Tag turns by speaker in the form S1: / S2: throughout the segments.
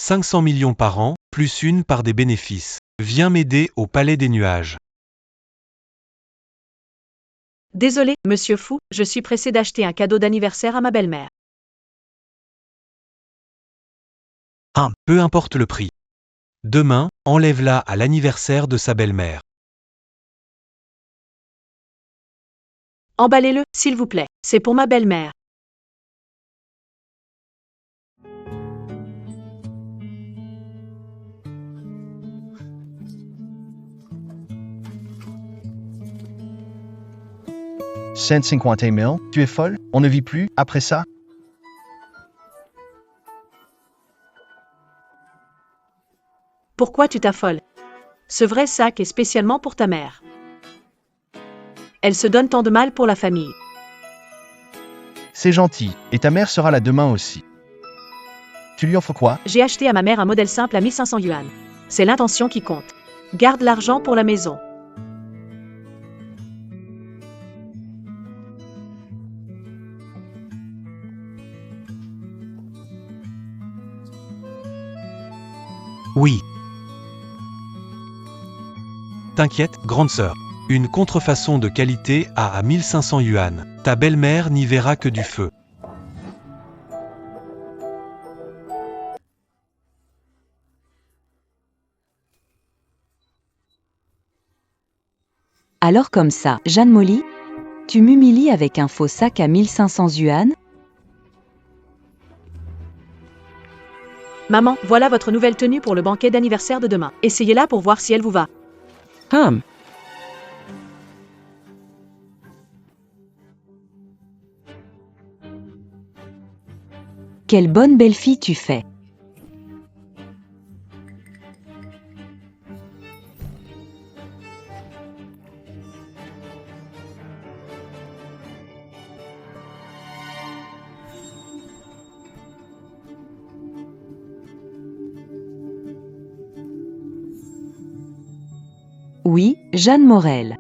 S1: 500 millions par an, plus une part des bénéfices. Viens m'aider au Palais des Nuages.
S2: Désolé, monsieur Fou, je suis pressé d'acheter un cadeau d'anniversaire à ma belle-mère.
S1: Peu importe le prix. Demain, enlève-la à l'anniversaire de sa belle-mère.
S2: Emballez-le, s'il vous plaît, c'est pour ma belle-mère.
S3: « 150 000, tu es folle? On ne vit plus après ça?
S2: Pourquoi tu t'affoles? Ce vrai sac est spécialement pour ta mère. Elle se donne tant de mal pour la famille.
S3: C'est gentil, et ta mère sera là demain aussi. Tu lui offres quoi?
S2: J'ai acheté à ma mère un modèle simple à 1500 yuan. C'est l'intention qui compte. Garde l'argent pour la maison.
S1: Oui. T'inquiète, grande sœur. Une contrefaçon de qualité à 1500 yuan. Ta belle-mère n'y verra que du feu.
S4: Alors comme ça, Jeanne Molly, tu m'humilies avec un faux sac à 1500 yuan?
S2: Maman, voilà votre nouvelle tenue pour le banquet d'anniversaire de demain. Essayez-la pour voir si elle vous va.
S4: Quelle bonne belle fille tu fais. Oui, Jeanne Morel.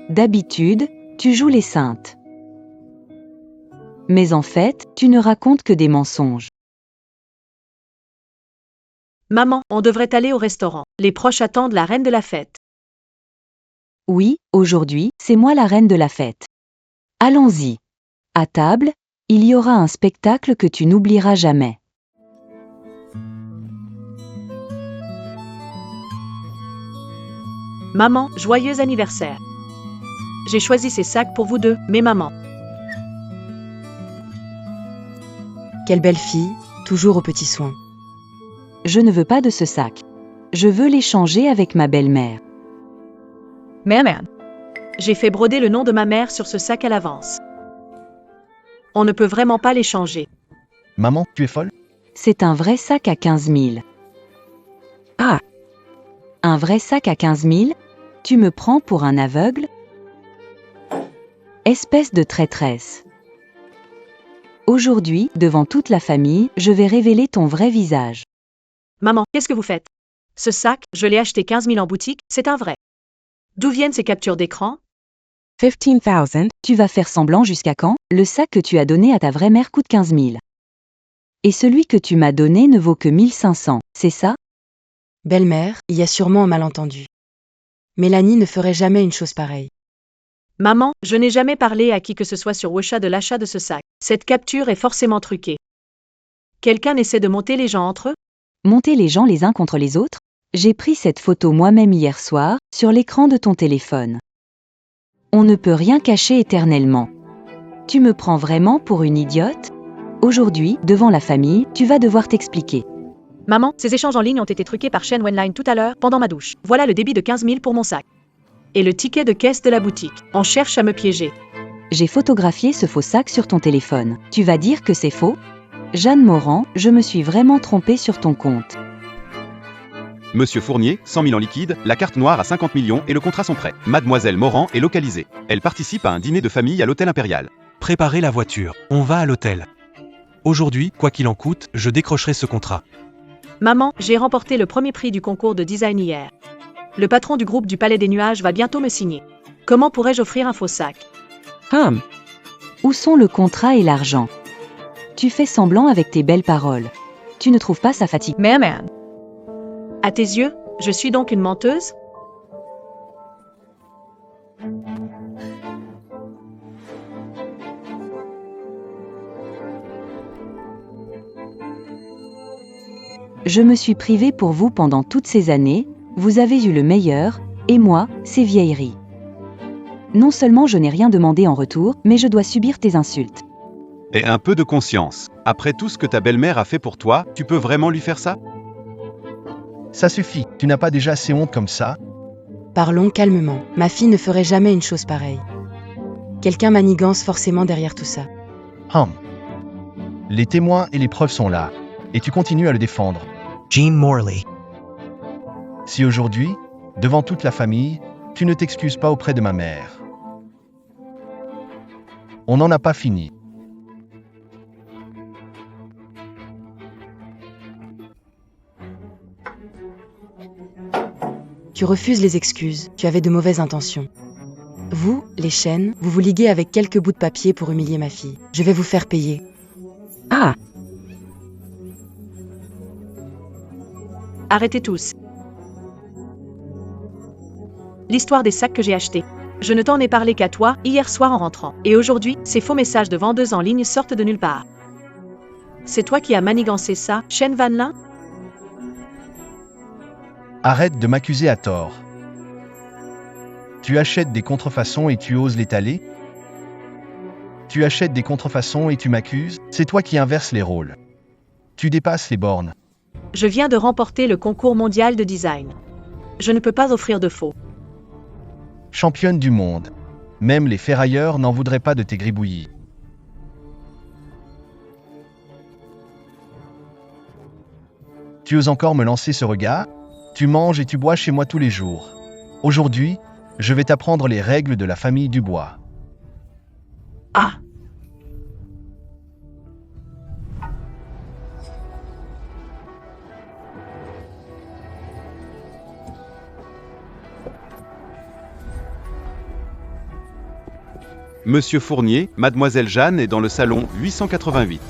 S4: D'habitude, tu joues les saintes. Mais en fait, tu ne racontes que des mensonges.
S2: Maman, on devrait aller au restaurant. Les proches attendent la reine de la fête.
S4: Oui, aujourd'hui, c'est moi la reine de la fête. Allons-y. À table, il y aura un spectacle que tu n'oublieras jamais.
S2: Maman, joyeux anniversaire. J'ai choisi ces sacs pour vous deux, mes mamans.
S5: Quelle belle fille, toujours aux petits soins.
S4: Je ne veux pas de ce sac. Je veux l'échanger avec ma belle-mère.
S2: Mère. J'ai fait broder le nom de ma mère sur ce sac à l'avance. On ne peut vraiment pas l'échanger.
S3: Maman, tu es folle?
S4: C'est un vrai sac à 15 000.
S5: Ah!
S4: Un vrai sac à 15 000? Tu me prends pour un aveugle? Espèce de traîtresse. Aujourd'hui, devant toute la famille, je vais révéler ton vrai visage.
S2: Maman, qu'est-ce que vous faites? Ce sac, je l'ai acheté 15 000 en boutique, c'est un vrai. D'où viennent ces captures d'écran?
S5: 15,000.
S4: Tu vas faire semblant jusqu'à quand? Le sac que tu as donné à ta vraie mère coûte 15 000. Et celui que tu m'as donné ne vaut que 1500, c'est ça?
S5: Belle-mère, il y a sûrement un malentendu. Mélanie ne ferait jamais une chose pareille.
S2: Maman, je n'ai jamais parlé à qui que ce soit sur Wosha de l'achat de ce sac. Cette capture est forcément truquée. Quelqu'un essaie de monter les gens entre eux?
S4: Monter les gens les uns contre les autres? J'ai pris cette photo moi-même hier soir, sur l'écran de ton téléphone. On ne peut rien cacher éternellement. Tu me prends vraiment pour une idiote? Aujourd'hui, devant la famille, tu vas devoir t'expliquer.
S2: Maman, ces échanges en ligne ont été truqués par Shen Wenline tout à l'heure, pendant ma douche. Voilà le débit de 15 000 pour mon sac. Et le ticket de caisse de la boutique. On cherche à me piéger.
S4: J'ai photographié ce faux sac sur ton téléphone. Tu vas dire que c'est faux? Jeanne Morand, je me suis vraiment trompée sur ton compte.
S6: Monsieur Fournier, 100 000 en liquide, la carte noire à 50 millions et le contrat sont prêts. Mademoiselle Morand est localisée. Elle participe à un dîner de famille à l'hôtel Impérial.
S1: Préparez la voiture, on va à l'hôtel. Aujourd'hui, quoi qu'il en coûte, je décrocherai ce contrat.
S2: Maman, j'ai remporté le premier prix du concours de design hier. Le patron du groupe du Palais des Nuages va bientôt me signer. Comment pourrais-je offrir un faux sac?
S4: Où sont le contrat et l'argent? Tu fais semblant avec tes belles paroles. Tu ne trouves pas ça fatigant?
S2: Man. À tes yeux, je suis donc une menteuse?
S4: Je me suis privée pour vous pendant toutes ces années, vous avez eu le meilleur, et moi, ces vieilleries. Non seulement je n'ai rien demandé en retour, mais je dois subir tes insultes.
S6: Et un peu de conscience. Après tout ce que ta belle-mère a fait pour toi, tu peux vraiment lui faire ça?
S3: Ça suffit, tu n'as pas déjà assez honte comme ça?
S5: Parlons calmement. Ma fille ne ferait jamais une chose pareille. Quelqu'un manigance forcément derrière tout ça.
S3: Les témoins et les preuves sont là, et tu continues à le défendre.
S7: Jean Morley.
S3: Si aujourd'hui, devant toute la famille, tu ne t'excuses pas auprès de ma mère. On n'en a pas fini.
S5: Tu refuses les excuses, tu avais de mauvaises intentions. Vous, les chaînes, vous vous liguez avec quelques bouts de papier pour humilier ma fille. Je vais vous faire payer.
S4: Ah,
S2: Arrêtez tous. L'histoire des sacs que j'ai achetés. Je ne t'en ai parlé qu'à toi, hier soir en rentrant. Et aujourd'hui, ces faux messages de vendeuses en ligne sortent de nulle part. C'est toi qui as manigancé ça, Shane Van Lin?
S3: Arrête de m'accuser à tort. Tu achètes des contrefaçons et tu oses l'étaler? Tu achètes des contrefaçons et tu m'accuses? C'est toi qui inverses les rôles. Tu dépasses les bornes.
S2: Je viens de remporter le concours mondial de design. Je ne peux pas offrir de faux.
S3: Championne du monde. Même les ferrailleurs n'en voudraient pas de tes gribouillis. Tu oses encore me lancer ce regard? Tu manges et tu bois chez moi tous les jours. Aujourd'hui, je vais t'apprendre les règles de la famille Dubois.
S2: Ah!
S6: Monsieur Fournier, Mademoiselle Jeanne est dans le salon 888.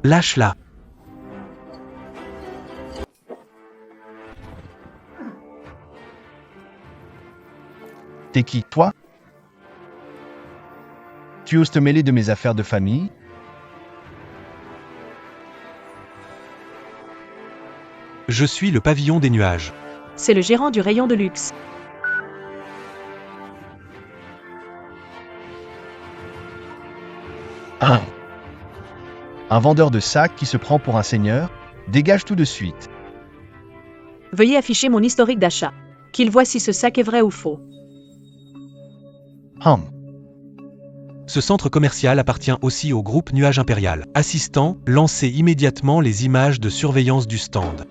S1: Lâche-la.
S3: T'es qui, toi? Tu oses te mêler de mes affaires de famille?
S1: Je suis le pavillon des nuages.
S2: C'est le gérant du rayon de luxe.
S3: Un vendeur de sacs qui se prend pour un seigneur? Dégage tout de suite.
S2: Veuillez afficher mon historique d'achat. Qu'il voit si ce sac est vrai ou faux.
S1: Ce centre commercial appartient aussi au groupe Nuage Impérial. Assistant, lancez immédiatement les images de surveillance du stand.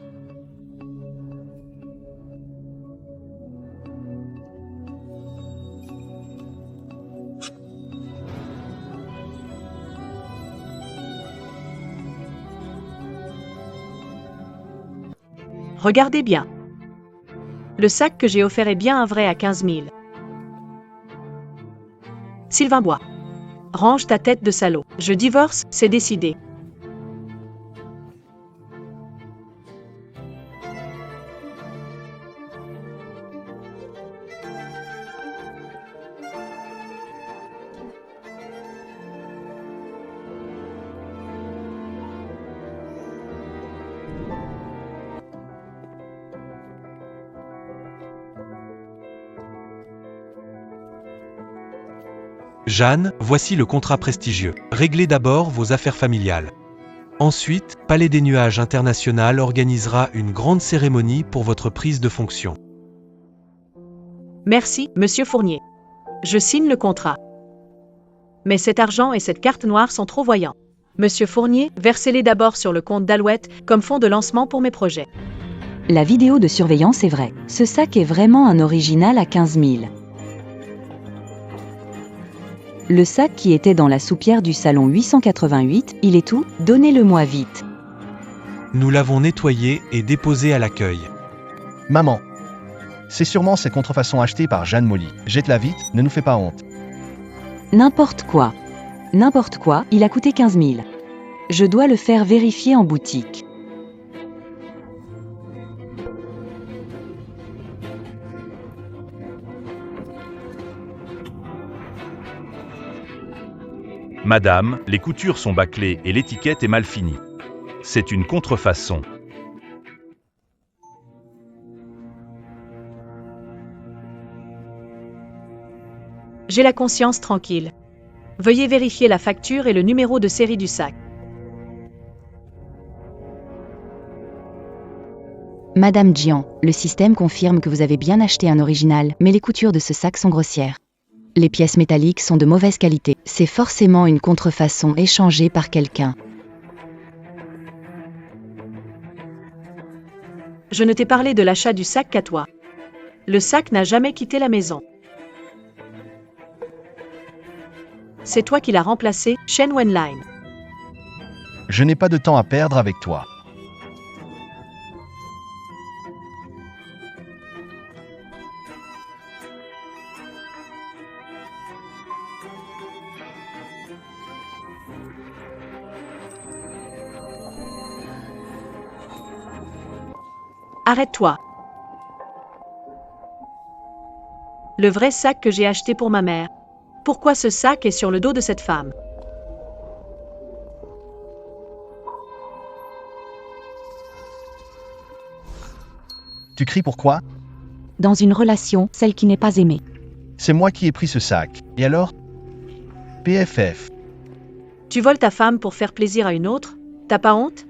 S2: Regardez bien. Le sac que j'ai offert est bien un vrai à 15 000. Sylvain Bois. Range ta tête de salaud. Je divorce, c'est décidé.
S1: Jeanne, voici le contrat prestigieux. Réglez d'abord vos affaires familiales. Ensuite, Palais des Nuages International organisera une grande cérémonie pour votre prise de fonction.
S2: Merci, Monsieur Fournier. Je signe le contrat. Mais cet argent et cette carte noire sont trop voyants. Monsieur Fournier, versez-les d'abord sur le compte d'Alouette comme fonds de lancement pour mes projets.
S4: la vidéo de surveillance est vraie. Ce sac est vraiment un original à 15 000. Le sac qui était dans la soupière du salon 888, il est où? Donnez-le-moi vite.
S1: Nous l'avons nettoyé et déposé à l'accueil.
S3: Maman. C'est sûrement cette contrefaçon achetée par Jeanne Molly. Jette-la vite, ne nous fais pas honte.
S4: N'importe quoi. N'importe quoi, il a coûté 15 000. Je dois le faire vérifier en boutique.
S7: Madame, les coutures sont bâclées et l'étiquette est mal finie. C'est une contrefaçon.
S2: J'ai la conscience tranquille. Veuillez vérifier la facture et le numéro de série du sac.
S5: Madame Jian, le système confirme que vous avez bien acheté un original, mais les coutures de ce sac sont grossières. Les pièces métalliques sont de mauvaise qualité. C'est forcément une contrefaçon échangée par quelqu'un.
S2: Je ne t'ai parlé de l'achat du sac qu'à toi. Le sac n'a jamais quitté la maison. C'est toi qui l'as remplacé, Shen Wenlin.
S3: Je n'ai pas de temps à perdre avec toi.
S2: Arrête-toi. Le vrai sac que j'ai acheté pour ma mère. Pourquoi ce sac est sur le dos de cette femme?
S3: Tu cries pourquoi?
S5: Dans une relation, celle qui n'est pas aimée.
S3: C'est moi qui ai pris ce sac. Et alors? PFF.
S2: Tu voles ta femme pour faire plaisir à une autre? T'as pas honte?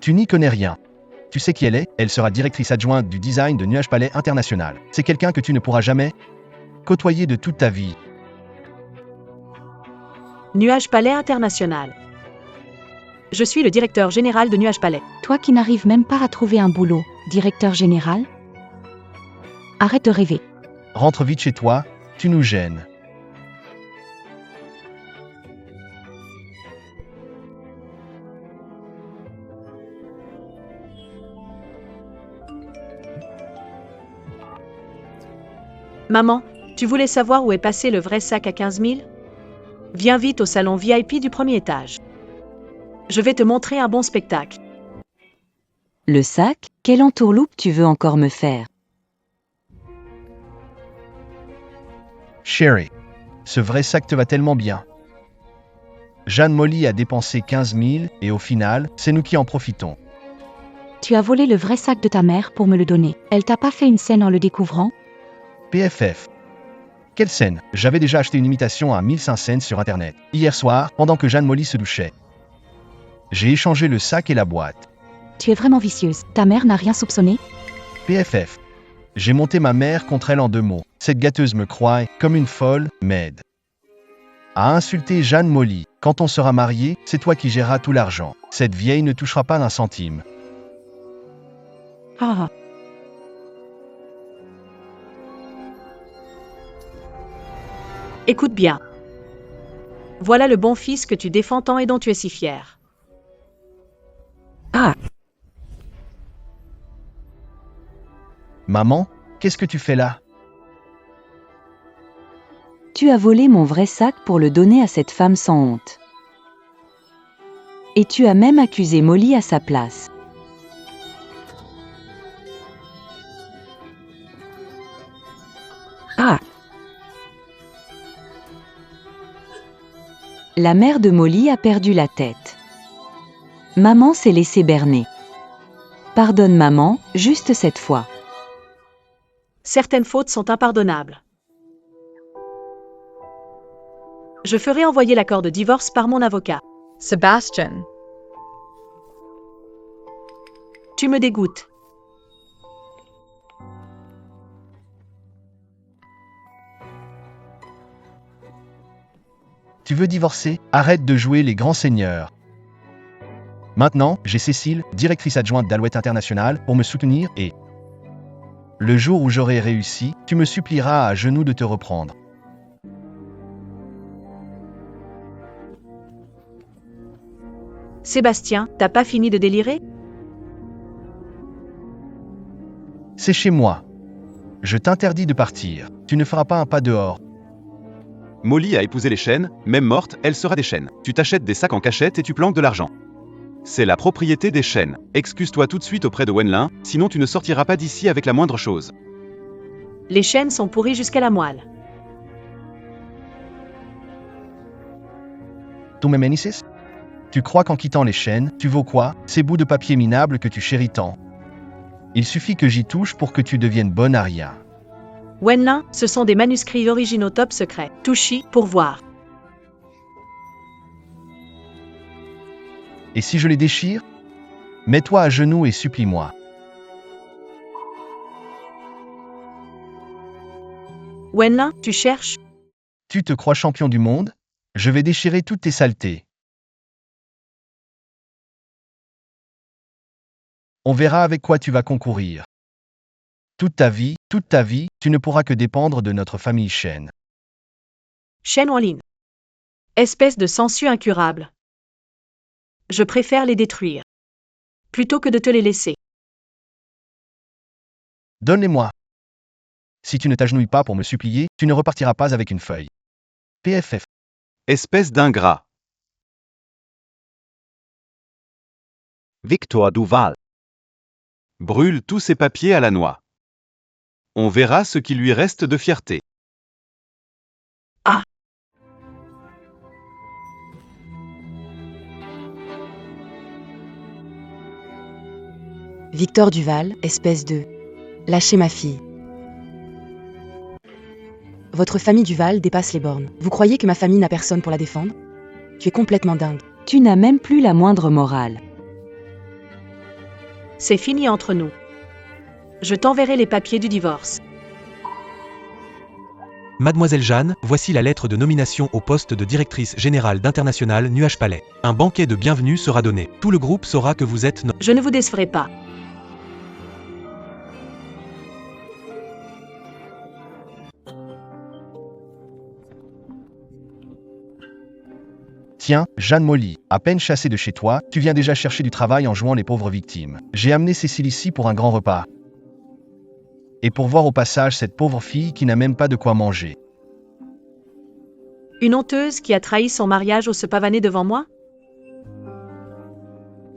S3: Tu n'y connais rien. Tu sais qui elle est? Elle sera directrice adjointe du design de Nuage Palais International. C'est quelqu'un que tu ne pourras jamais côtoyer de toute ta vie.
S2: Nuage Palais International. Je suis le directeur général de Nuage Palais.
S5: Toi qui n'arrives même pas à trouver un boulot, directeur général? Arrête de rêver.
S3: Rentre vite chez toi, tu nous gênes.
S2: Maman, tu voulais savoir où est passé le vrai sac à 15 000? Viens vite au salon VIP du premier étage. Je vais te montrer un bon spectacle.
S4: Le sac, quelle entourloupe tu veux encore me faire?
S3: Sherry, ce vrai sac te va tellement bien. Jeanne Molly a dépensé 15 000 et au final, c'est nous qui en profitons.
S5: Tu as volé le vrai sac de ta mère pour me le donner. Elle t'a pas fait une scène en le découvrant?
S3: PFF. Quelle scène? J'avais déjà acheté une imitation à 1500 sur internet, hier soir, pendant que Jeanne Molly se douchait. J'ai échangé le sac et la boîte.
S5: Tu es vraiment vicieuse. Ta mère n'a rien soupçonné?
S3: PFF. J'ai monté ma mère contre elle en 2 mots. Cette gâteuse me croit, comme une folle, m'aide à insulter Jeanne Molly. Quand on sera mariés, c'est toi qui géreras tout l'argent. Cette vieille ne touchera pas un centime.
S5: Ah.
S2: Écoute bien. Voilà le bon fils que tu défends tant et dont tu es si fier.
S5: Ah.
S3: Maman, qu'est-ce que tu fais là?
S4: Tu as volé mon vrai sac pour le donner à cette femme sans honte. Et tu as même accusé Molly à sa place.
S5: Ah.
S4: La mère de Molly a perdu la tête. Maman s'est laissée berner. Pardonne maman, juste cette fois.
S2: Certaines fautes sont impardonnables. Je ferai envoyer l'accord de divorce par mon avocat.
S8: Sebastian.
S2: Tu me dégoûtes.
S3: Tu veux divorcer? Arrête de jouer les grands seigneurs. Maintenant, j'ai Cécile, directrice adjointe d'Alouette International, pour me soutenir et... Le jour où j'aurai réussi, tu me supplieras à genoux de te reprendre.
S2: Sébastien, t'as pas fini de délirer?
S3: C'est chez moi. Je t'interdis de partir. Tu ne feras pas un pas dehors.
S6: Molly a épousé les chênes, même morte, elle sera des chênes. Tu t'achètes des sacs en cachette et tu planques de l'argent. C'est la propriété des chênes. Excuse-toi tout de suite auprès de Wenlin, sinon tu ne sortiras pas d'ici avec la moindre chose.
S2: Les chênes sont pourris jusqu'à la moelle.
S3: Tu me ménisses? Tu crois qu'en quittant les chênes, tu vaux quoi? Ces bouts de papier minable que tu chéris tant. Il suffit que j'y touche pour que tu deviennes bonne à rien.
S2: Wenlin, ce sont des manuscrits originaux top secret. Touchy, pour voir.
S3: Et si je les déchire? Mets-toi à genoux et supplie-moi.
S2: Wenlin, tu cherches?
S3: Tu te crois champion du monde? Je vais déchirer toutes tes saletés. On verra avec quoi tu vas concourir. Toute ta vie, tu ne pourras que dépendre de notre famille Chêne.
S2: Chêne en ligne. Espèce de sangsue incurable. Je préfère les détruire. Plutôt que de te les laisser.
S3: Donne-les-moi. Si tu ne t'agenouilles pas pour me supplier, tu ne repartiras pas avec une feuille. PFF.
S6: Espèce d'ingrat.
S8: Victor Duval.
S6: Brûle tous ces papiers à la noix. On verra ce qui lui reste de fierté.
S2: Ah!
S5: Victor Duval, espèce de... Lâchez ma fille. Votre famille Duval dépasse les bornes. Vous croyez que ma famille n'a personne pour la défendre? Tu es complètement dingue.
S4: Tu n'as même plus la moindre morale.
S2: C'est fini entre nous. Je t'enverrai les papiers du divorce.
S1: Mademoiselle Jeanne, voici la lettre de nomination au poste de directrice générale d'International Nuage Palais. Un banquet de bienvenue sera donné. Tout le groupe saura que vous êtes
S2: Je ne vous décevrai pas.
S3: Tiens, Jeanne Molly, à peine chassée de chez toi, tu viens déjà chercher du travail en jouant les pauvres victimes. J'ai amené Cécile ici pour un grand repas. Et pour voir au passage cette pauvre fille qui n'a même pas de quoi manger.
S2: Une honteuse qui a trahi son mariage au se pavaner devant moi?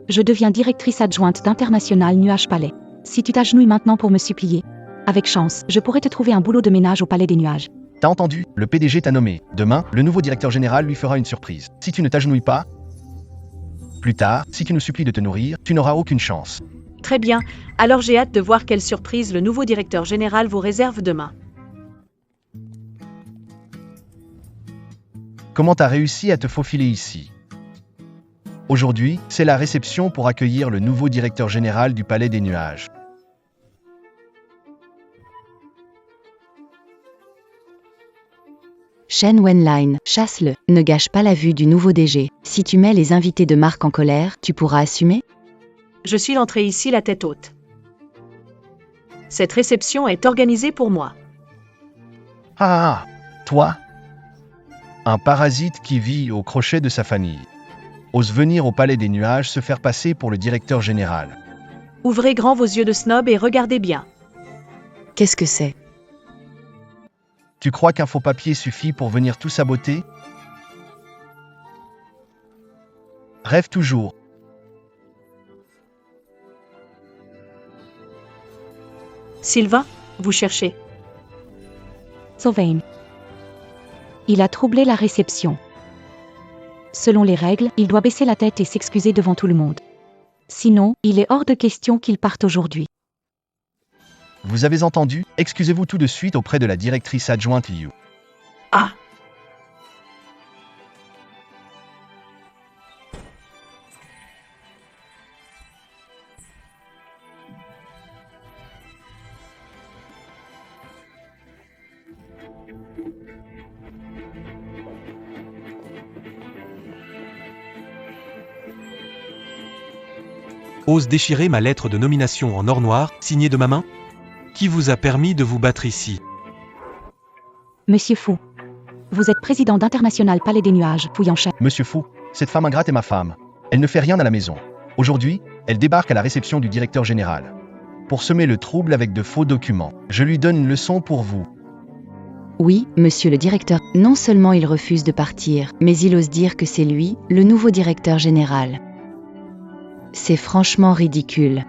S9: Je deviens directrice adjointe d'International Nuage Palais. Si tu t'agenouilles maintenant pour me supplier, avec chance, je pourrais te trouver un boulot de ménage au Palais des Nuages.
S3: T'as entendu? Le PDG t'a nommé. Demain, le nouveau directeur général lui fera une surprise. Si tu ne t'agenouilles pas, plus tard, si tu nous supplies de te nourrir, tu n'auras aucune chance.
S2: Très bien, alors j'ai hâte de voir quelle surprise le nouveau directeur général vous réserve demain.
S3: Comment t'as réussi à te faufiler ici? Aujourd'hui, c'est la réception pour accueillir le nouveau directeur général du Palais des Nuages.
S5: Shen Wenline, chasse-le. Ne gâche pas la vue du nouveau DG. Si tu mets les invités de marque en colère, tu pourras assumer?
S2: Je suis l'entrée ici la tête haute. Cette réception est organisée pour moi.
S3: Ah, toi? Un parasite qui vit au crochet de sa famille. Ose venir au Palais des Nuages se faire passer pour le directeur général.
S2: Ouvrez grand vos yeux de snob et regardez bien.
S5: Qu'est-ce que c'est?
S3: Tu crois qu'un faux papier suffit pour venir tout saboter? Rêve toujours.
S2: Sylvain, vous cherchez.
S9: Sylvain. Il a troublé la réception. Selon les règles, il doit baisser la tête et s'excuser devant tout le monde. Sinon, il est hors de question qu'il parte aujourd'hui.
S3: Vous avez entendu? Excusez-vous tout de suite auprès de la directrice adjointe Liu.
S2: Ah!
S1: Ose déchirer ma lettre de nomination en or noir, signée de ma main? Qui vous a permis de vous battre ici?
S9: Monsieur Fou. Vous êtes président d'International Palais des Nuages, fouillant chat.
S3: Monsieur Fou, cette femme ingrate est ma femme. Elle ne fait rien à la maison. Aujourd'hui, elle débarque à la réception du directeur général. pour semer le trouble avec de faux documents. Je lui donne une leçon pour vous.
S5: Oui, monsieur le directeur. Non seulement il refuse de partir, mais il ose dire que c'est lui, le nouveau directeur général. C'est franchement ridicule.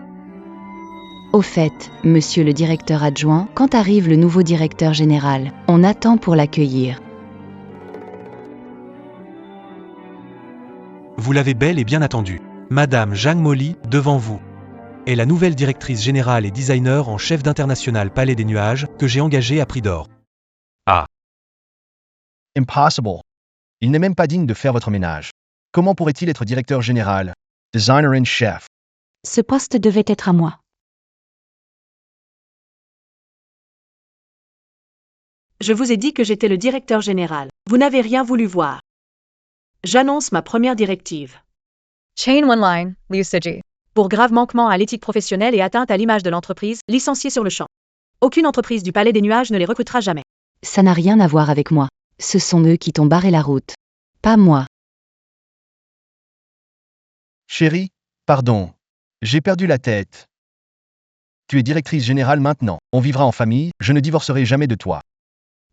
S5: Au fait, monsieur le directeur adjoint, quand arrive le nouveau directeur général, on attend pour l'accueillir.
S1: Vous l'avez bel et bien attendu. Madame Zhang Molly, devant vous, est la nouvelle directrice générale et designer en chef d'International Palais des Nuages, que j'ai engagée à prix d'or.
S3: Impossible. Il n'est même pas digne de faire votre ménage. Comment pourrait-il être directeur général, designer in chef?
S9: Ce poste devait être à moi.
S2: Je vous ai dit que j'étais le directeur général. Vous n'avez rien voulu voir. J'annonce ma première directive.
S8: Chain one line, Liu Siji.
S2: Pour grave manquement à l'éthique professionnelle et atteinte à l'image de l'entreprise, licenciés sur le champ. Aucune entreprise du Palais des Nuages ne les recrutera jamais.
S5: Ça n'a rien à voir avec moi. Ce sont eux qui t'ont barré la route. Pas moi.
S3: Chérie, pardon. J'ai perdu la tête. Tu es directrice générale maintenant. On vivra en famille, je ne divorcerai jamais de toi.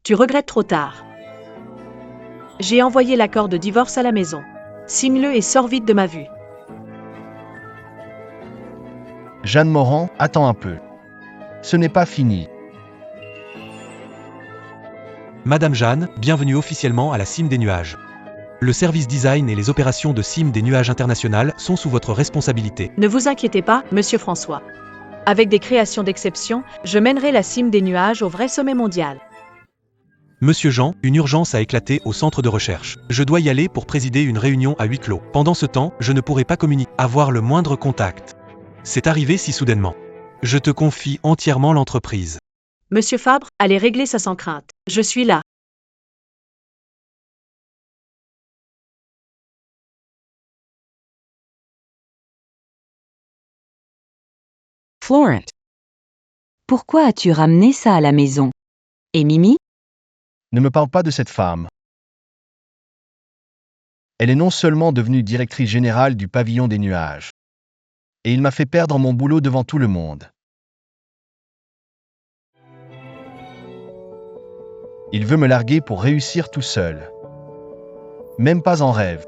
S2: Tu regrettes trop tard. J'ai envoyé l'accord de divorce à la maison. Signe-le et sors vite de ma vue.
S3: Jeanne Morand, attends un peu. Ce n'est pas fini.
S1: Madame Jeanne, bienvenue officiellement à la Cime des Nuages. Le service design et les opérations de Cime des Nuages International sont sous votre responsabilité.
S2: Ne vous inquiétez pas, monsieur François. Avec des créations d'exception, je mènerai la Cime des Nuages au vrai sommet mondial.
S1: Monsieur Jean, une urgence a éclaté au centre de recherche. Je dois y aller pour présider une réunion à huis clos. Pendant ce temps, je ne pourrai pas communiquer, avoir le moindre contact. C'est arrivé si soudainement. Je te confie entièrement l'entreprise.
S2: Monsieur Fabre, allez régler ça sans crainte. Je suis là.
S4: Florent. Pourquoi as-tu ramené ça à la maison? Et Mimi?
S3: Ne me parle pas de cette femme. Elle est non seulement devenue directrice générale du pavillon des nuages, et il m'a fait perdre mon boulot devant tout le monde. Il veut me larguer pour réussir tout seul. Même pas en rêve.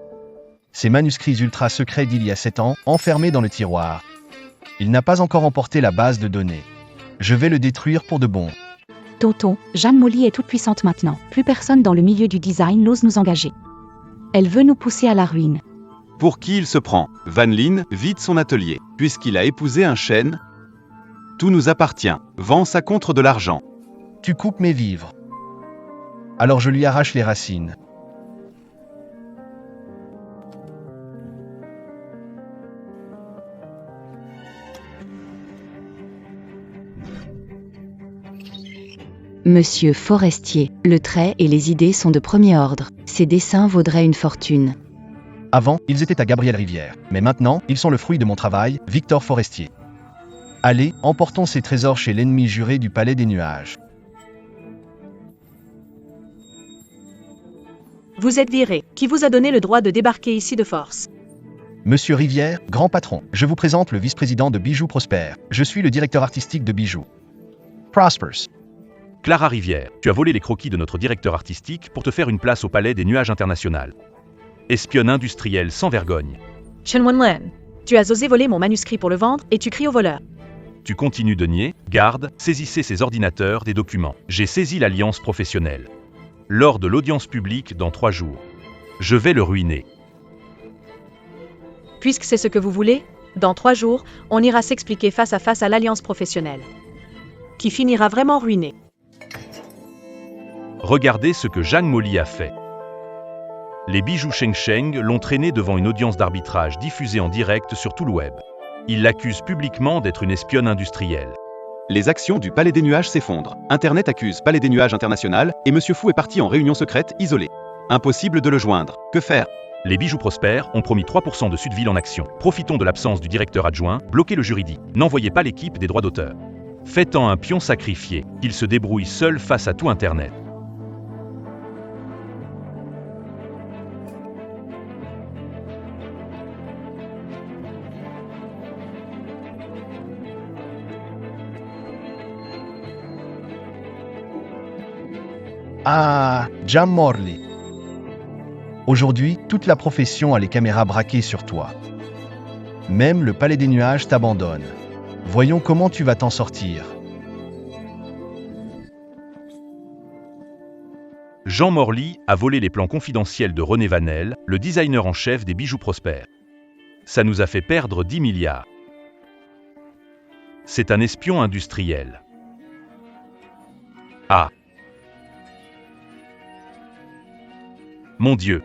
S3: Ces manuscrits ultra secrets d'il y a 7 ans, enfermés dans le tiroir. Il n'a pas encore emporté la base de données. Je vais le détruire pour de bon.
S9: Tonton, Jeanne Molly est toute puissante maintenant. Plus personne dans le milieu du design n'ose nous engager. Elle veut nous pousser à la ruine.
S6: Pour qui il se prend? Van Lin vide son atelier. Puisqu'il a épousé un chêne, tout nous appartient. Vends ça contre de l'argent.
S3: Tu coupes mes vivres. Alors je lui arrache les racines.
S5: Monsieur Forestier, le trait et les idées sont de premier ordre. Ces dessins vaudraient une fortune.
S3: Avant, ils étaient à Gabriel Rivière. Mais maintenant, ils sont le fruit de mon travail, Victor Forestier. Allez, emportons ces trésors chez l'ennemi juré du Palais des Nuages.
S2: Vous êtes viré. Qui vous a donné le droit de débarquer ici de force?
S3: Monsieur Rivière, grand patron, je vous présente le vice-président de Bijoux Prosper. Je suis le directeur artistique de Bijoux Prospers.
S7: Clara Rivière, tu as volé les croquis de notre directeur artistique pour te faire une place au Palais des Nuages International. Espionne industrielle sans vergogne.
S8: Chen Wenlin.
S2: Tu as osé voler mon manuscrit pour le vendre et tu cries au voleur.
S7: Tu continues de nier, garde, saisissez ces ordinateurs des documents. J'ai saisi l'alliance professionnelle. Lors de l'audience publique dans 3 jours. Je vais le ruiner.
S2: Puisque c'est ce que vous voulez, dans 3 jours, on ira s'expliquer face à l'alliance professionnelle. Qui finira vraiment ruinée.
S7: Regardez ce que Zhang Molly a fait. Les bijoux Sheng Sheng l'ont traîné devant une audience d'arbitrage diffusée en direct sur tout le web. Il l'accuse publiquement d'être une espionne industrielle.
S6: Les actions du Palais des Nuages s'effondrent. Internet accuse Palais des Nuages International et Monsieur Fou est parti en réunion secrète, isolé. Impossible de le joindre. Que faire?
S7: Les bijoux Prosper ont promis 3% de Sudeville en action. Profitons de l'absence du directeur adjoint, bloquez le juridique. N'envoyez pas l'équipe des droits d'auteur. Faites-en un pion sacrifié, qu'il se débrouille seul face à tout Internet.
S3: Ah, Jam Morley. Aujourd'hui, toute la profession a les caméras braquées sur toi. Même le Palais des Nuages t'abandonne. Voyons comment tu vas t'en sortir.
S7: Jean Morley a volé les plans confidentiels de René Vanel, le designer en chef des bijoux Prosper. Ça nous a fait perdre 10 milliards. C'est un espion industriel. Ah. Mon Dieu.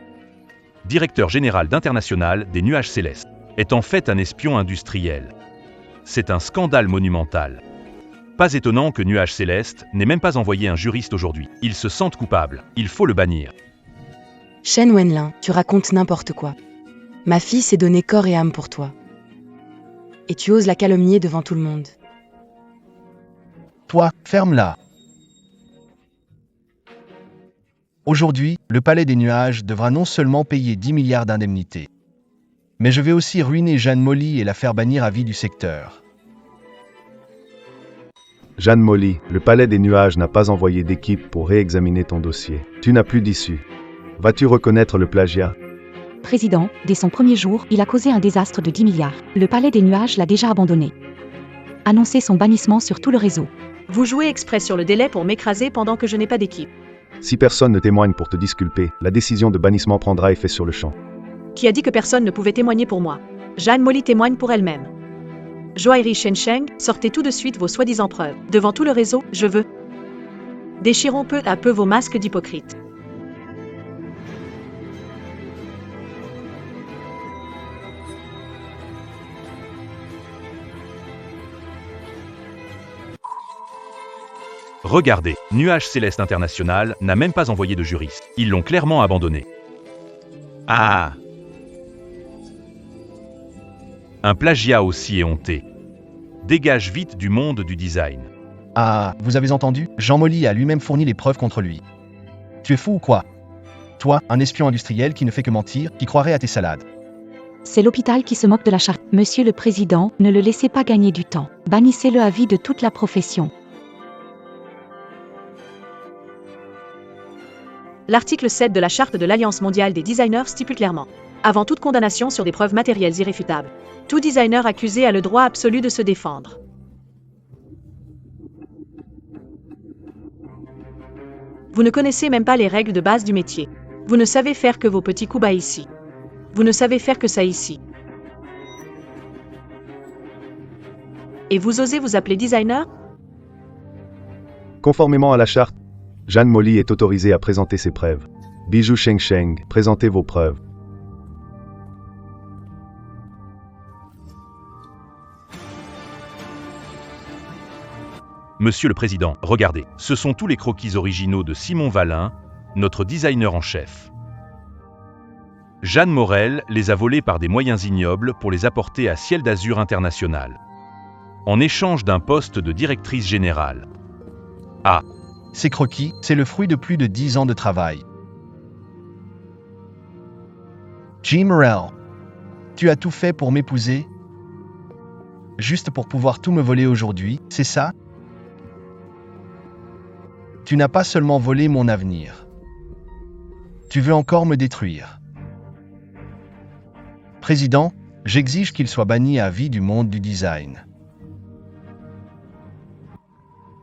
S7: Directeur général d'International des Nuages Célestes est en fait un espion industriel. C'est un scandale monumental. Pas étonnant que Nuages Célestes n'ait même pas envoyé un juriste aujourd'hui. Ils se sentent coupables. Il faut le bannir.
S5: Shen Wenlin, tu racontes n'importe quoi. Ma fille s'est donnée corps et âme pour toi. Et tu oses la calomnier devant tout le monde.
S3: Toi, ferme-la. Aujourd'hui, le Palais des Nuages devra non seulement payer 10 milliards d'indemnités, mais je vais aussi ruiner Jeanne Molly et la faire bannir à vie du secteur.
S10: Jeanne Molly, le Palais des Nuages n'a pas envoyé d'équipe pour réexaminer ton dossier. Tu n'as plus d'issue. Vas-tu reconnaître le plagiat?
S9: Président, dès son premier jour, il a causé un désastre de 10 milliards. Le Palais des Nuages l'a déjà abandonné. Annoncez son bannissement sur tout le réseau.
S2: Vous jouez exprès sur le délai pour m'écraser pendant que je n'ai pas d'équipe.
S10: Si personne ne témoigne pour te disculper, la décision de bannissement prendra effet sur le champ.
S2: Qui a dit que personne ne pouvait témoigner pour moi? Jeanne Molly témoigne pour elle-même. Joaillerie Shensheng, sortez tout de suite vos soi-disant preuves. Devant tout le réseau, je veux. Déchirons peu à peu vos masques d'hypocrites.
S7: Regardez, Nuages Célestes International n'a même pas envoyé de juriste. Ils l'ont clairement abandonné. Ah. Un plagiat aussi éhonté. Dégage vite du monde du design.
S3: Ah, vous avez entendu? Jean Molly a lui-même fourni les preuves contre lui. Tu es fou ou quoi? Toi, un espion industriel qui ne fait que mentir, qui croirait à tes salades.
S9: C'est l'hôpital qui se moque de la charte. Monsieur le Président, ne le laissez pas gagner du temps. Bannissez-le à vie de toute la profession.
S2: L'article 7 de la Charte de l'Alliance mondiale des designers stipule clairement: avant toute condamnation sur des preuves matérielles irréfutables, tout designer accusé a le droit absolu de se défendre. Vous ne connaissez même pas les règles de base du métier. Vous ne savez faire que vos petits coups bas ici. Vous ne savez faire que ça ici. Et vous osez vous appeler designer?
S10: Conformément à la charte, Jeanne Molly est autorisée à présenter ses preuves. Bijoux Shensheng, présentez vos preuves.
S7: Monsieur le Président, regardez, ce sont tous les croquis originaux de Simon Valin, notre designer en chef. Jeanne Morel les a volés par des moyens ignobles pour les apporter à Ciel d'Azur International, en échange d'un poste de directrice générale. Ah.
S3: Ces croquis, c'est le fruit de plus de 10 ans de travail. Jean Morel, tu as tout fait pour m'épouser? Juste pour pouvoir tout me voler aujourd'hui, c'est ça? Tu n'as pas seulement volé mon avenir. Tu veux encore me détruire. Président, j'exige qu'il soit banni à vie du monde du design.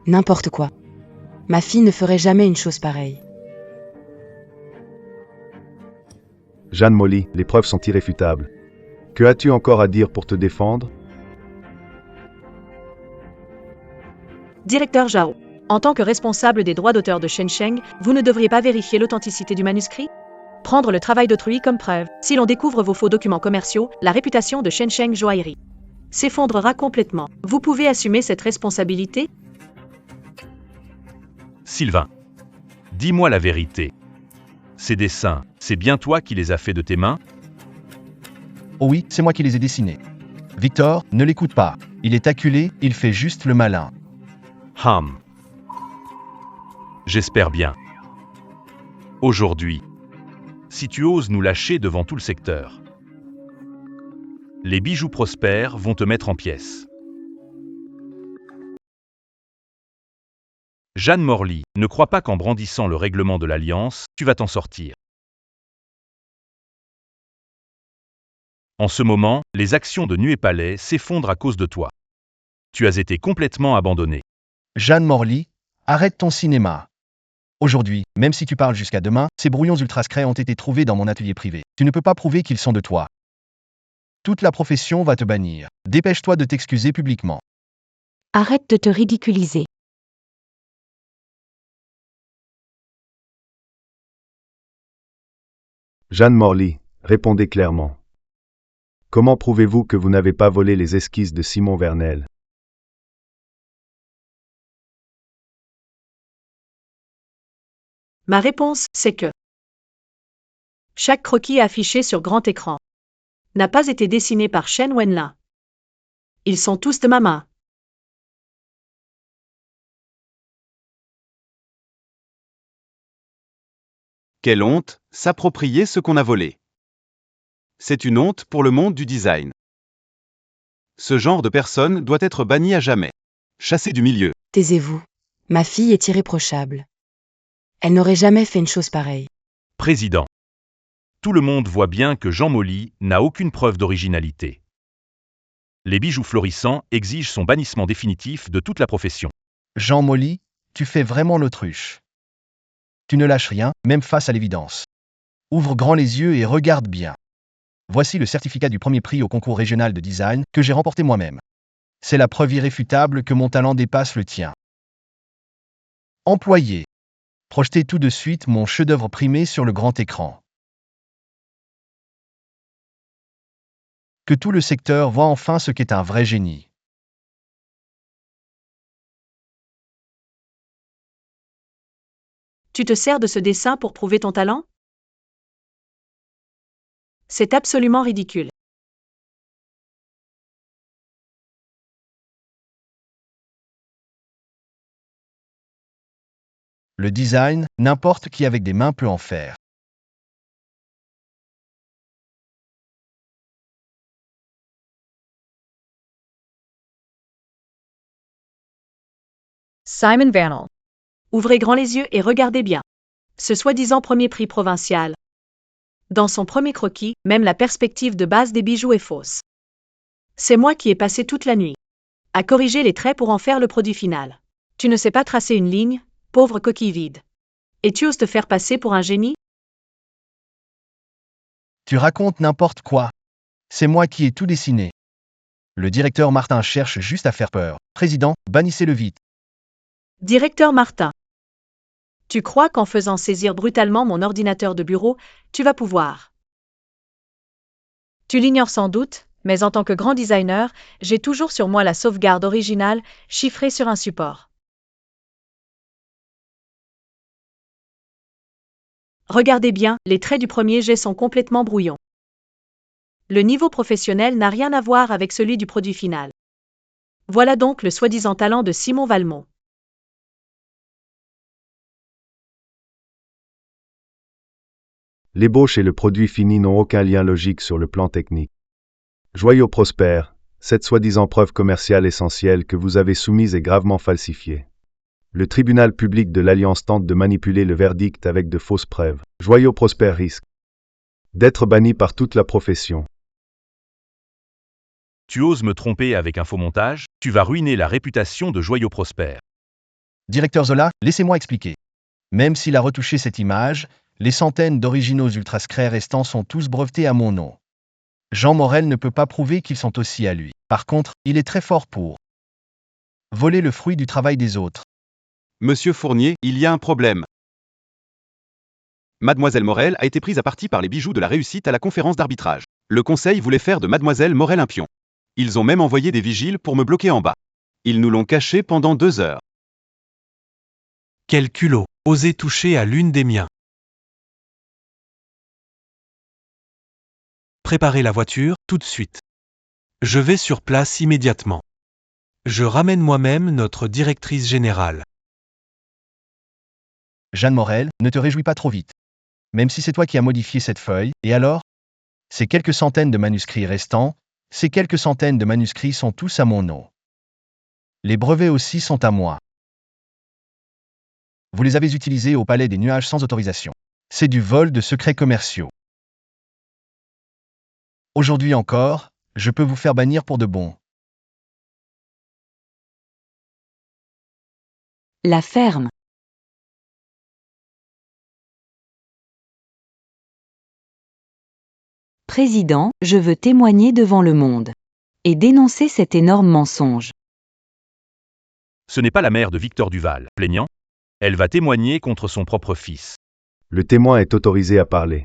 S5: N'importe quoi. Ma fille ne ferait jamais une chose pareille.
S10: Jeanne Molly, les preuves sont irréfutables. Que as-tu encore à dire pour te défendre?
S2: Directeur Zhao, en tant que responsable des droits d'auteur de Shensheng, vous ne devriez pas vérifier l'authenticité du manuscrit? Prendre le travail d'autrui comme preuve. Si l'on découvre vos faux documents commerciaux, la réputation de Shensheng Joaillerie s'effondrera complètement. Vous pouvez assumer cette responsabilité?
S7: Sylvain, dis-moi la vérité. Ces dessins, c'est bien toi qui les as faits de tes mains?
S3: Oh oui, c'est moi qui les ai dessinés. Victor, ne l'écoute pas. Il est acculé, il fait juste le malin.
S7: J'espère bien. Aujourd'hui, si tu oses nous lâcher devant tout le secteur, les bijoux Prosper vont te mettre en pièces. Jeanne Morley, ne crois pas qu'en brandissant le règlement de l'Alliance, tu vas t'en sortir. En ce moment, les actions de Nuit et Palais s'effondrent à cause de toi. Tu as été complètement abandonné.
S3: Jeanne Morley, arrête ton cinéma. Aujourd'hui, même si tu parles jusqu'à demain, ces brouillons ultrascrets ont été trouvés dans mon atelier privé. Tu ne peux pas prouver qu'ils sont de toi. Toute la profession va te bannir. Dépêche-toi de t'excuser publiquement.
S9: Arrête de te ridiculiser.
S10: Jeanne Morley, répondez clairement. Comment prouvez-vous que vous n'avez pas volé les esquisses de Simon Vernel?
S2: Ma réponse, c'est que chaque croquis affiché sur grand écran n'a pas été dessiné par Chen Wenlin. Ils sont tous de ma main.
S6: Quelle honte, s'approprier ce qu'on a volé. C'est une honte pour le monde du design. Ce genre de personne doit être banni à jamais. Chassé du milieu.
S5: Taisez-vous. Ma fille est irréprochable. Elle n'aurait jamais fait une chose pareille.
S7: Président. Tout le monde voit bien que Jean Molly n'a aucune preuve d'originalité. Les bijoux florissants exigent son bannissement définitif de toute la profession.
S3: Jean Molly, tu fais vraiment l'autruche. Tu ne lâches rien, même face à l'évidence. Ouvre grand les yeux et regarde bien. Voici le certificat du premier prix au concours régional de design que j'ai remporté moi-même. C'est la preuve irréfutable que mon talent dépasse le tien. Employé. Projetez tout de suite mon chef-d'œuvre primé sur le grand écran. Que tout le secteur voit enfin ce qu'est un vrai génie.
S2: Tu te sers de ce dessin pour prouver ton talent? C'est absolument ridicule.
S3: Le design, n'importe qui avec des mains peut en faire.
S8: Simon Vernel.
S2: Ouvrez grand les yeux et regardez bien. Ce soi-disant premier prix provincial. Dans son premier croquis, même la perspective de base des bijoux est fausse. C'est moi qui ai passé toute la nuit à corriger les traits pour en faire le produit final. Tu ne sais pas tracer une ligne, pauvre coquille vide. Et tu oses te faire passer pour un génie?
S3: Tu racontes n'importe quoi. C'est moi qui ai tout dessiné. Le directeur Martin cherche juste à faire peur. Président, bannissez-le vite.
S2: Directeur Martin. Tu crois qu'en faisant saisir brutalement mon ordinateur de bureau, tu vas pouvoir? Tu l'ignores sans doute, mais en tant que grand designer, j'ai toujours sur moi la sauvegarde originale, chiffrée sur un support. Regardez bien, les traits du premier jet sont complètement brouillons. Le niveau professionnel n'a rien à voir avec celui du produit final. Voilà donc le soi-disant talent de Simon Valmont.
S10: L'ébauche et le produit fini n'ont aucun lien logique sur le plan technique. Joyau Prosper, cette soi-disant preuve commerciale essentielle que vous avez soumise est gravement falsifiée. Le tribunal public de l'Alliance tente de manipuler le verdict avec de fausses preuves. Joyau Prosper risque d'être banni par toute la profession.
S7: Tu oses me tromper avec un faux montage? Tu vas ruiner la réputation de Joyau Prosper.
S3: Directeur Zola, laissez-moi expliquer. Même s'il a retouché cette image, les centaines d'originaux ultrascrets restants sont tous brevetés à mon nom. Jean Morel ne peut pas prouver qu'ils sont aussi à lui. Par contre, il est très fort pour voler le fruit du travail des autres.
S6: Monsieur Fournier, il y a un problème. Mademoiselle Morel a été prise à partie par les bijoux de la réussite à la conférence d'arbitrage. Le conseil voulait faire de Mademoiselle Morel un pion. Ils ont même envoyé des vigiles pour me bloquer en bas. Ils nous l'ont caché pendant 2 heures.
S1: Quel culot, oser toucher à l'une des miens. Préparez la voiture, tout de suite. Je vais sur place immédiatement. Je ramène moi-même notre directrice générale.
S3: Jeanne Morel, ne te réjouis pas trop vite. Même si c'est toi qui as modifié cette feuille, et alors? Ces quelques centaines de manuscrits restants, ces quelques centaines de manuscrits sont tous à mon nom. Les brevets aussi sont à moi. vous les avez utilisés au Palais des Nuages sans autorisation. C'est du vol de secrets commerciaux. Aujourd'hui encore, je peux vous faire bannir pour de bon.
S4: La ferme. Président, je veux témoigner devant le monde. Et dénoncer cet énorme mensonge.
S7: Ce n'est pas la mère de Victor Duval, plaignant. Elle va témoigner contre son propre fils.
S10: Le témoin est autorisé à parler.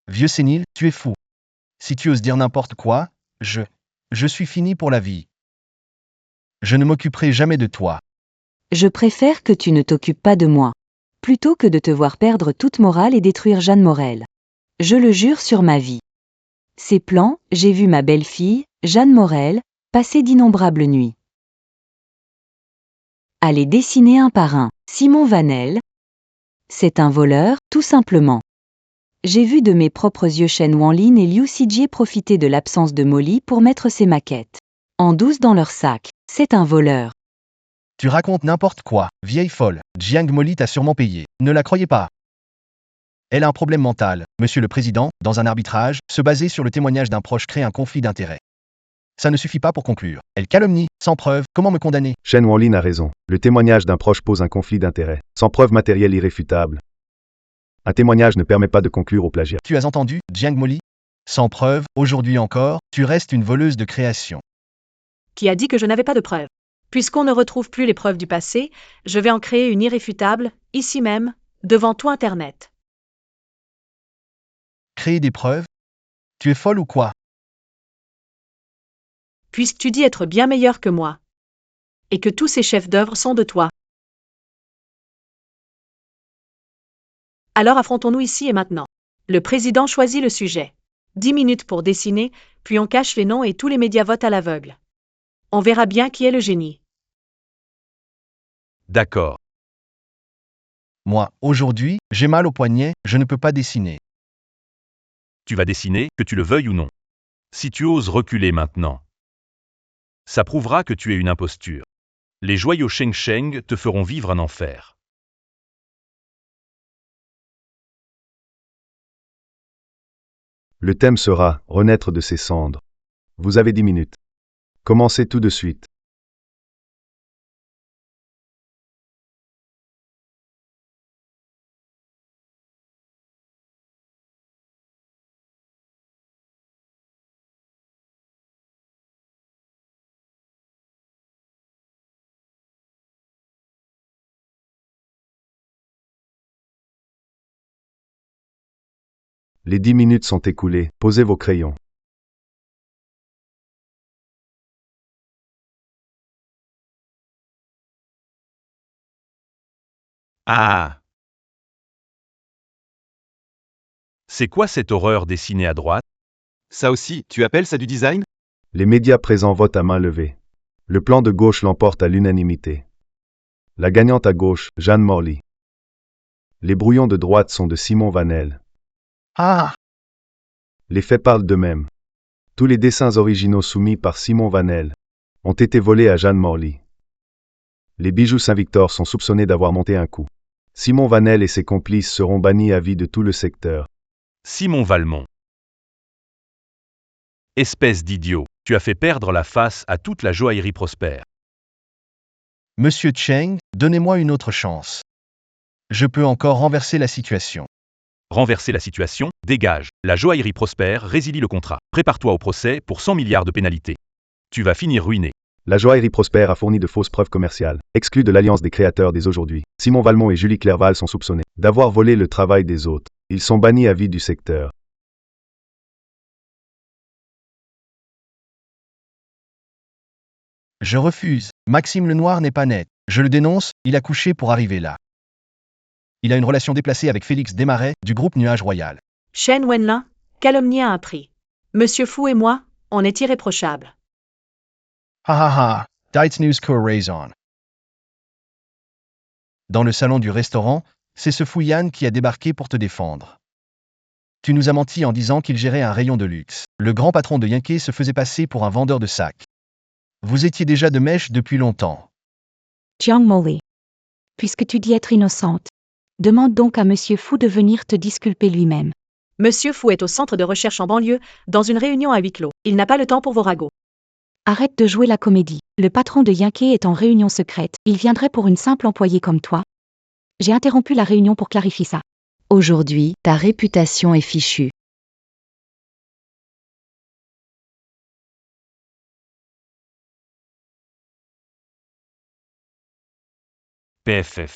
S3: Vieux sénile, tu es fou. Si tu oses dire n'importe quoi, je suis fini pour la vie. Je ne m'occuperai jamais de toi.
S4: Je préfère que tu ne t'occupes pas de moi. Plutôt que de te voir perdre toute morale et détruire Jeanne Morel. Je le jure sur ma vie. Ces plans, j'ai vu ma belle-fille, Jeanne Morel, passer d'innombrables nuits. À les dessiner un par un. Simon Vanel. C'est un voleur, tout simplement. J'ai vu de mes propres yeux Shen Wanlin et Liu Xijie profiter de l'absence de Molly pour mettre ses maquettes en douce dans leur sac. C'est un voleur.
S3: Tu racontes n'importe quoi, vieille folle. Jiang Molly t'a sûrement payé. Ne la croyez pas. Elle a un problème mental. Monsieur le Président, dans un arbitrage, se baser sur le témoignage d'un proche crée un conflit d'intérêts. Ça ne suffit pas pour conclure. Elle calomnie, sans preuve, comment me condamner?
S10: Shen Wanlin a raison. Le témoignage d'un proche pose un conflit d'intérêts, sans preuve matérielle irréfutable. Un témoignage ne permet pas de conclure au plagiat.
S3: Tu as entendu, Jiang Molly? Sans preuve, aujourd'hui encore, tu restes une voleuse de création.
S2: Qui a dit que je n'avais pas de preuves? Puisqu'on ne retrouve plus les preuves du passé, je vais en créer une irréfutable, ici même, devant tout Internet.
S3: Créer des preuves? Tu es folle ou quoi?
S2: Puisque tu dis être bien meilleur que moi. Et que tous ces chefs d'œuvre sont de toi. Alors affrontons-nous ici et maintenant. Le président choisit le sujet. 10 minutes pour dessiner, puis on cache les noms et tous les médias votent à l'aveugle. On verra bien qui est le génie.
S7: D'accord.
S3: Moi, aujourd'hui, j'ai mal au poignet, je ne peux pas dessiner.
S7: Tu vas dessiner, que tu le veuilles ou non. Si tu oses reculer maintenant, ça prouvera que tu es une imposture. Les joyaux Sheng Sheng te feront vivre un enfer.
S10: Le thème sera « Renaître de ses cendres ». Vous avez 10 minutes. Commencez tout de suite. Les 10 minutes sont écoulées. Posez vos crayons.
S7: Ah! C'est quoi cette horreur dessinée à droite?
S6: Ça aussi, tu appelles ça du design?
S10: Les médias présents votent à main levée. Le plan de gauche l'emporte à l'unanimité. La gagnante à gauche, Jeanne Morley. Les brouillons de droite sont de Simon Vanel.
S3: Ah!
S10: Les faits parlent d'eux-mêmes. Tous les dessins originaux soumis par Simon Vanel ont été volés à Jeanne Morley. Les bijoux Saint-Victor sont soupçonnés d'avoir monté un coup. Simon Vanel et ses complices seront bannis à vie de tout le secteur.
S7: Simon Valmont. Espèce d'idiot, tu as fait perdre la face à toute la joaillerie Prosper.
S3: Monsieur Cheng, donnez-moi une autre chance. Je peux encore renverser la situation.
S7: Renverser la situation, dégage. La joaillerie Prosper résilie le contrat. Prépare-toi au procès pour 100 milliards de pénalités. Tu vas finir ruiné.
S10: La joaillerie Prosper a fourni de fausses preuves commerciales, exclues de l'alliance des créateurs dès aujourd'hui. Simon Valmont et Julie Clerval sont soupçonnés d'avoir volé le travail des autres. Ils sont bannis à vie du secteur.
S3: Je refuse. Maxime Lenoir n'est pas net. Je le dénonce, il a couché pour arriver là. Il a une relation déplacée avec Félix Desmarais, du groupe Nuage Royal.
S2: Shen Wenlin, calomnié à un prix. Monsieur Fou et moi, on est irréprochables.
S3: Ha ha ha, Dites News Co Raison. Dans le salon du restaurant, c'est ce fou Yann qui a débarqué pour te défendre. Tu nous as menti en disant qu'il gérait un rayon de luxe. Le grand patron de Yankee se faisait passer pour un vendeur de sacs. Vous étiez déjà de mèche depuis longtemps.
S9: Jiang Molly. Puisque tu dis être innocente, demande donc à Monsieur Fu de venir te disculper lui-même.
S2: Monsieur Fu est au centre de recherche en banlieue, dans une réunion à huis clos. Il n'a pas le temps pour vos ragots.
S9: Arrête de jouer la comédie. Le patron de Yankee est en réunion secrète. Il viendrait pour une simple employée comme toi. J'ai interrompu la réunion pour clarifier ça.
S5: Aujourd'hui, ta réputation est fichue.
S7: PFF.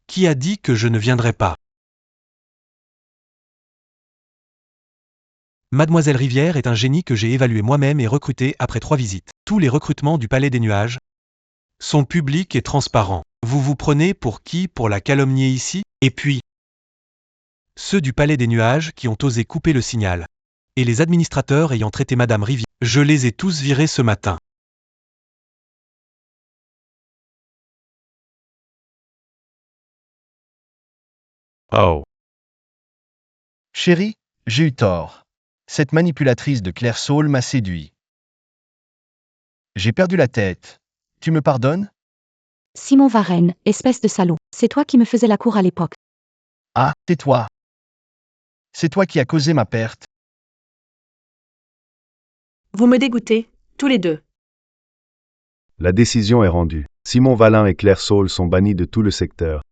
S1: Qui a dit que je ne viendrai pas? Mademoiselle Rivière est un génie que j'ai évalué moi-même et recruté après 3 visites. Tous les recrutements du Palais des Nuages sont publics et transparents. Vous vous prenez pour qui pour la calomnier ici? Et puis, ceux du Palais des Nuages qui ont osé couper le signal. Et les administrateurs ayant traité Madame Rivière, je les ai tous virés ce matin.
S7: Oh.
S3: Chérie, j'ai eu tort. Cette manipulatrice de Claire Saul m'a séduit. J'ai perdu la tête. Tu me pardonnes?
S9: Simon Varenne, espèce de salaud, c'est toi qui me faisais la cour à l'époque.
S3: Ah, tais-toi. C'est toi qui as causé ma perte.
S2: Vous me dégoûtez, tous les deux.
S10: La décision est rendue. Simon Valin et Claire Saul sont bannis de tout le secteur.